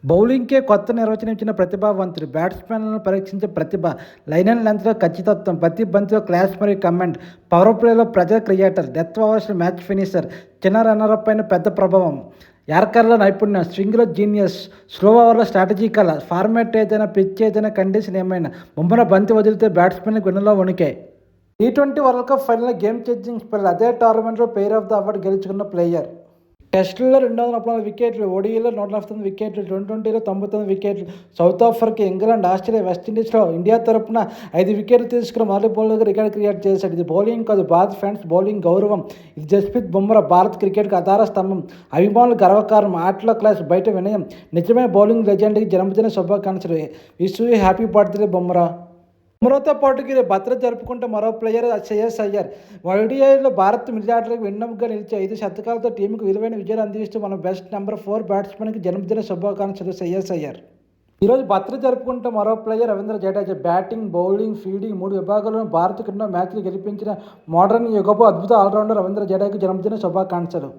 బౌలింగ్‌కే కొత్త నిర్వచనం ఇచ్చిన ప్రతిభావంతుడు. బ్యాట్స్‌మెన్లను పరీక్షించే ప్రతిభ, లైన్ అండ్ లెంగ్త్‌లో ఖచ్చితత్వం, ప్రతి బంతిలో క్లాస్ మరియు కమాండ్, పవర్ ప్లేలో ప్రెజర్ క్రియేటర్, డెత్ ఓవర్స్‌లో మ్యాచ్ ఫినిషర్, చిన్న రన్నరప్ పైన పెద్ద ప్రభావం, యార్కర్‌లో నైపుణ్యం, స్వింగ్‌లో జీనియస్, స్లో ఓవర్‌లో స్ట్రాటజీ కళ, ఫార్మాట్ ఏదైనా, పిచ్ ఏదైనా, కండిషన్ ఏమైనా బుమ్రా బంతి వదిలితే బ్యాట్స్‌మెన్‌కి గుండెలో వణుకే. టీ20 వరల్డ్ కప్ ఫైనల్లో గేమ్ చేంజింగ్ స్పెల్, అదే టోర్నమెంట్లో ప్లేయర్ ఆఫ్ ద అవార్డు గెలుచుకున్న ప్లేయర్. టెస్టుల్లో 234 వికెట్లు, ఓడిఐలో 149 వికెట్లు, T20లో 99 వికెట్లు, south Africa, England, Australia, వెస్టిండీస్లో India తరపున 5 వికెట్లు తీసుకుని మొదటి బౌలర్గా రికార్డు క్రియేట్ చేశాడు. ఇది బౌలింగ్ కాదు, భారత్ ఫ్యాన్స్ బౌలింగ్ గౌరవం. ఇది జస్ప్రీత్ బుమ్రా, భారత్ క్రికెట్కి ఆధార స్తంభం, అభిమానులు గర్వకారణం, ఆటలో క్లాస్, బయట వినయం, నిజమైన బౌలింగ్ లెజెండ్కి జన్మదిన శుభాకాంక్షలు. Wish you happy birthday Bumrah. బుమ్రాతో పాటు భద్రత జరుపుకుంటే మరో ప్లేయర్ శ్రేయస్ అయ్యర్. ఓడిఐలో భారత్ మిడిలార్డర్లకు వెన్నెముకగా నిలిచి 5 శతకాలతో టీంకు విలువైన విజయాలు అందిస్తూ మన బెస్ట్ నెంబర్ 4 బ్యాట్స్మెన్కి జన్మదిన శుభాకాంక్షలు శ్రేయస్ అయ్యర్. ఈరోజు భద్రత జరుపుకుంటే మరో player Ravindra Jadeja. Batting, bowling, fielding 3 విభాగాల్లోనూ భారత్కు ఎన్నో మ్యాచ్లు గెలిపించిన మోడర్న్ యుగపు అద్భుత ఆల్రౌండర్ రవీంద్ర జడేజాకు జన్మదిన శుభాకాంక్షలు.